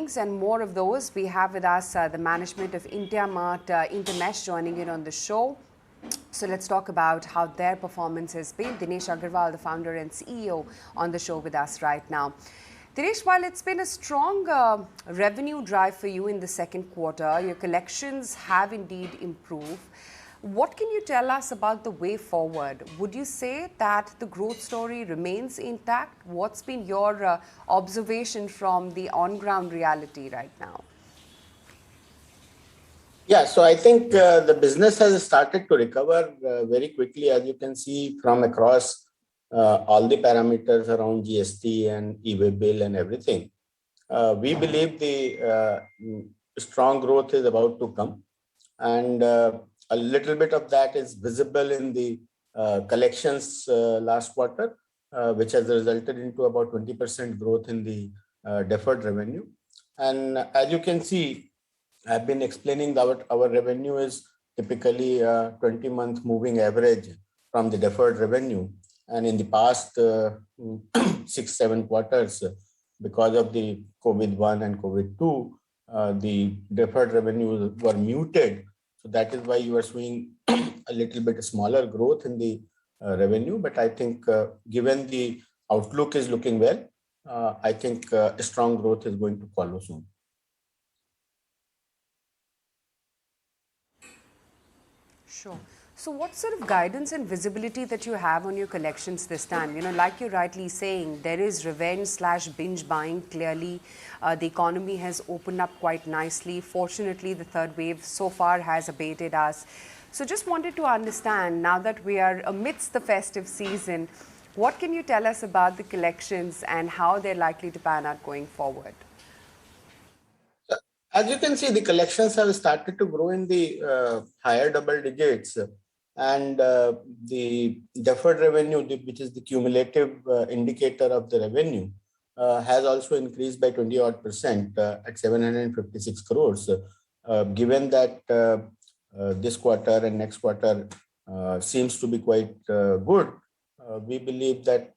earnings and more of those. We have with us the management of IndiaMART InterMESH joining in on the show. So let's talk about how their performance has been. Dinesh Agarwal, the founder and CEO, on the show with us right now. Dinesh, while it's been a strong revenue drive for you in the second quarter, your collections have indeed improved. What can you tell us about the way forward? Would you say that the growth story remains intact? What's been your observation from the on-ground reality right now? Yeah, so I think the business has started to recover very quickly, as you can see from across all the parameters around GST and e-way bill and everything. We believe the strong growth is about to come, and a little bit of that is visible in the collections last quarter, which has resulted into about 20% growth in the deferred revenue. And as you can see, I've been explaining that our revenue is typically a 20-month moving average from the deferred revenue. And in the past 6-7 quarters, because of the COVID-1 and COVID-2, the deferred revenues were muted. So that is why you are seeing a little bit smaller growth in the revenue. But I think given the outlook is looking well, I think a strong growth is going to follow soon. Sure. So what sort of guidance and visibility that you have on your collections this time? You know, like you're rightly saying, there is revenge/binge buying. Clearly, the economy has opened up quite nicely. Fortunately, the third wave so far has abated us. So just wanted to understand, now that we are amidst the festive season, what can you tell us about the collections and how they're likely to pan out going forward? As you can see, the collections have started to grow in the higher double digits. And the deferred revenue, which is the cumulative indicator of the revenue, has also increased by 20% at 756 crores. Given that this quarter and next quarter seems to be quite good, we believe that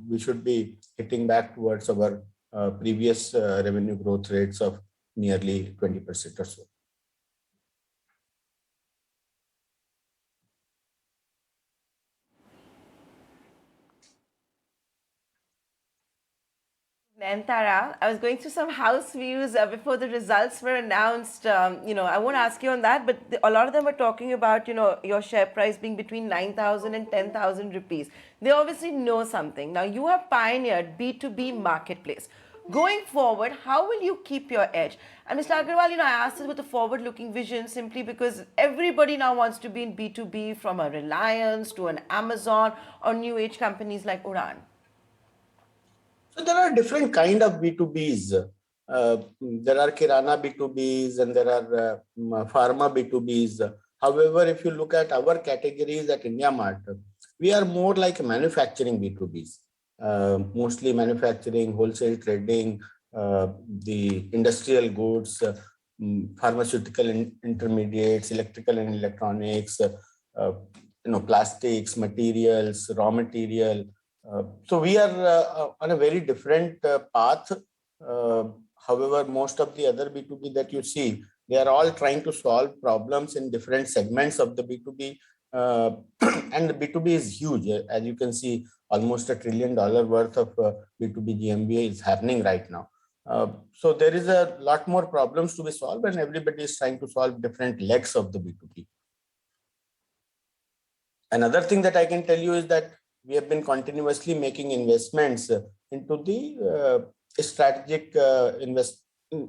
we should be hitting back towards our previous revenue growth rates of nearly 20% or so. Nantara, I was going through some house views before the results were announced. I won't ask you on that, but a lot of them were talking about, your share price being between 9,000 and 10,000 rupees. They obviously know something. Now, you have pioneered B2B marketplace. Going forward, how will you keep your edge? And Mr. Agarwal, I asked this with a forward-looking vision simply because everybody now wants to be in B2B, from a Reliance to an Amazon or new age companies like Udan. So there are different kind of B2Bs. There are Kirana B2Bs and there are Pharma B2Bs. However, if you look at our categories at IndiaMART, we are more like manufacturing B2Bs. Mostly manufacturing, wholesale trading, the industrial goods, pharmaceutical intermediates, electrical and electronics, plastics, materials, raw material. So we are on a very different path. However, most of the other B2B that you see, they are all trying to solve problems in different segments of the B2B. And the B2B is huge. As you can see, almost $1 trillion worth of B2B GMV is happening right now. So there is a lot more problems to be solved, and everybody is trying to solve different legs of the B2B. Another thing that I can tell you is that we have been continuously making investments into the strategic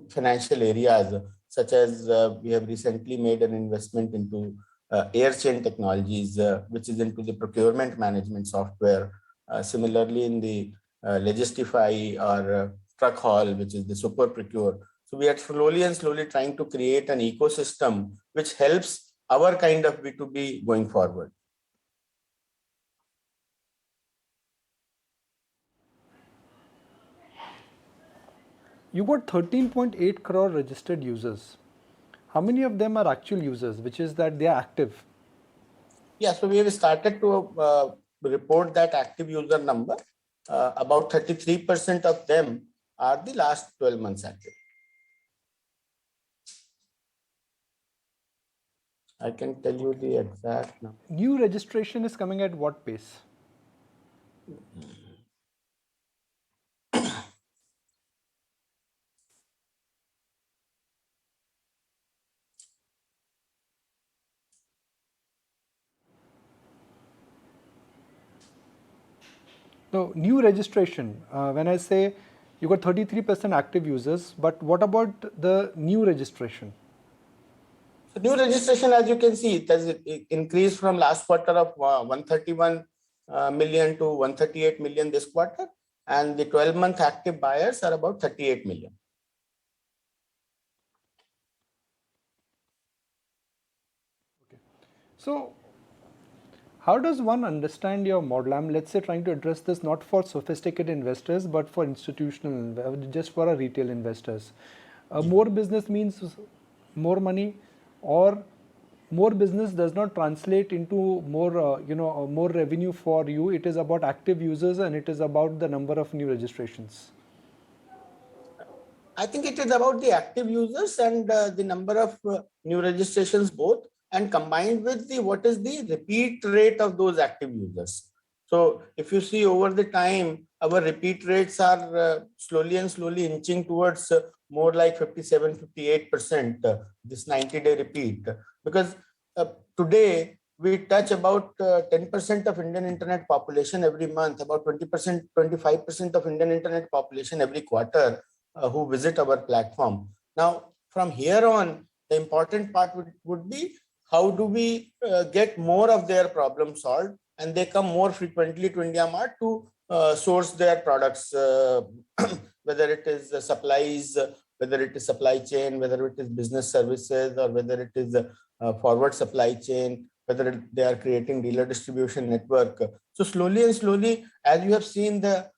financial areas, such as we have recently made an investment into air chain technologies, which is into the procurement management software. Similarly, in the Logistify or truck haul, which is the super procure. So we are slowly trying to create an ecosystem which helps our kind of B2B going forward. You got 13.8 crore registered users. How many of them are actual users, which is that they are active? Yeah, so we have started to report that active user number. About 33% of them are the last 12 months active. I can tell you the exact number. New registration is coming at what pace? No, new registration. When I say you got 33% active users, but what about the new registration? So new registration, as you can see, it has increased from last quarter of 131 million to 138 million this quarter, and the 12-month active buyers are about 38 million. So, how does one understand your model? I'm, let's say, trying to address this not for sophisticated investors, but for institutional, just for our retail investors. More business means more money, or more business does not translate into more, more revenue for you. It is about active users and it is about the number of new registrations. I think it is about the active users and the number of new registrations both, and combined with the what is the repeat rate of those active users. So if you see over the time, our repeat rates are slowly and slowly inching towards more like 57, 58%, this 90-day repeat. Because today we touch about 10% of Indian internet population every month, about 20%, 25% of Indian internet population every quarter who visit our platform. Now, from here on, the important part would be how do we get more of their problem solved, and they come more frequently to IndiaMART to source their products, whether it is supplies, whether it is supply chain, whether it is business services, or whether it is forward supply chain, whether they are creating dealer distribution network. So slowly and slowly, as you have seen, the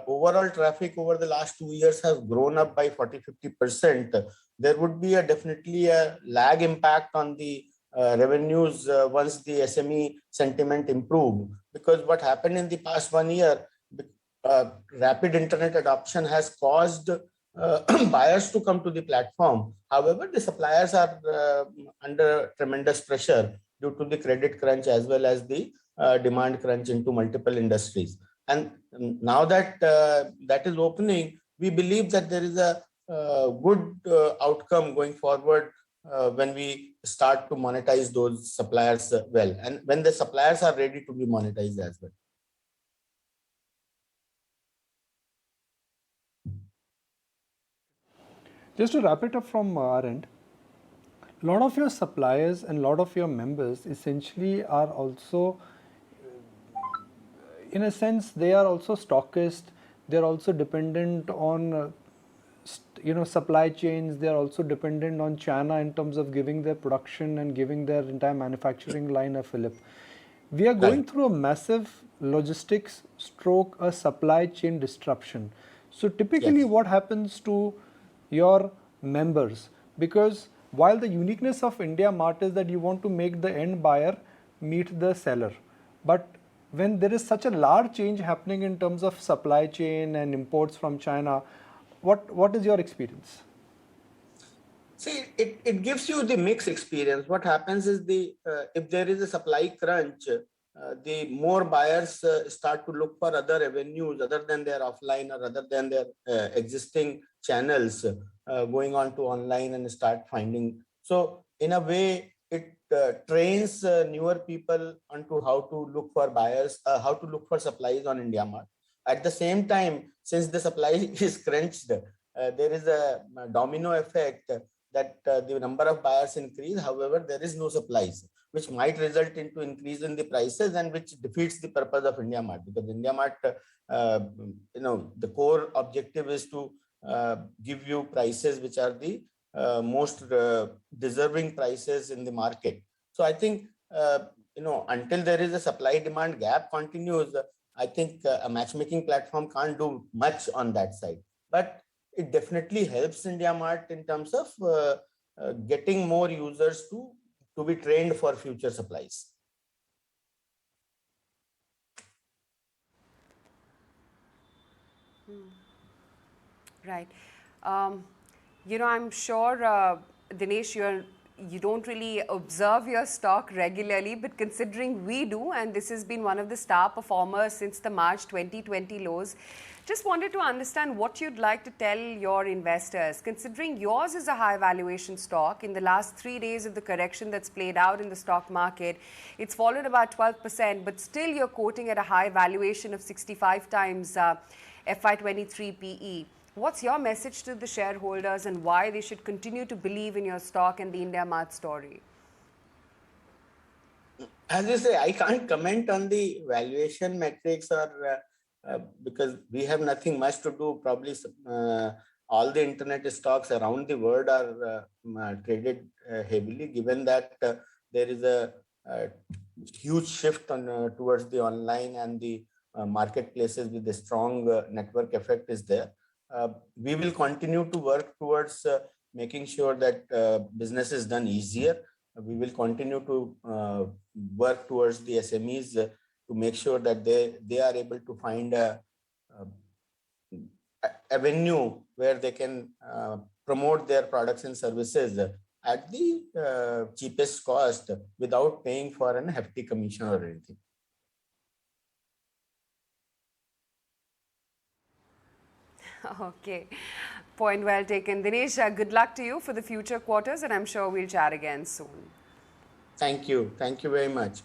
overall traffic over the last 2 years has grown up by 40-50%. There would be definitely a lag impact on the revenues once the SME sentiment improve, because what happened in the past 1 year, rapid internet adoption has caused buyers to come to the platform. However, the suppliers are under tremendous pressure due to the credit crunch as well as the demand crunch into multiple industries. And now that that is opening, we believe that there is a good outcome going forward when we start to monetize those suppliers well, and when the suppliers are ready to be monetized as well. Just to wrap it up from our end, a lot of your suppliers and a lot of your members essentially are also, in a sense, they are also stockists. They're also dependent on supply chains. They're also dependent on China in terms of giving their production and giving their entire manufacturing line a fillip. We are going through a massive logistics stroke a supply chain disruption. So typically what happens to your members, because while the uniqueness of IndiaMART is that you want to make the end buyer meet the seller, but when there is such a large change happening in terms of supply chain and imports from China, what is your experience? See, it gives you the mixed experience. What happens is if there is a supply crunch, the more buyers start to look for other avenues other than their offline or other than their existing channels, going on to online and start finding. So in a way, it trains newer people onto how to look for buyers, how to look for supplies on IndiaMART. At the same time, since the supply is crunched, there is a domino effect that the number of buyers increase. However, there is no supplies, which might result into increase in the prices and which defeats the purpose of IndiaMART, because IndiaMART, the core objective is to give you prices which are the most deserving prices in the market. So I think, until there is a supply demand gap continues, I think a matchmaking platform can't do much on that side. But it definitely helps IndiaMART in terms of getting more users to be trained for future supplies. Right. I'm sure, Dinesh, you don't really observe your stock regularly, but considering we do, and this has been one of the star performers since the March 2020 lows, just wanted to understand what you'd like to tell your investors. Considering yours is a high valuation stock, in the last 3 days of the correction that's played out in the stock market, it's fallen about 12%, but still you're quoting at a high valuation of 65 times FY23 PE. What's your message to the shareholders and why they should continue to believe in your stock and the IndiaMART story? As you say, I can't comment on the valuation metrics or because we have nothing much to do. Probably all the internet stocks around the world are traded heavily, given that there is a huge shift towards the online and the marketplaces with a strong network effect is there. We will continue to work towards making sure that business is done easier. We will continue to work towards the SMEs to make sure that they are able to find a avenue where they can promote their products and services at the cheapest cost without paying for an hefty commission or anything. Okay, point well taken. Dinesh, good luck to you for the future quarters, and I'm sure we'll chat again soon. Thank you. Thank you very much.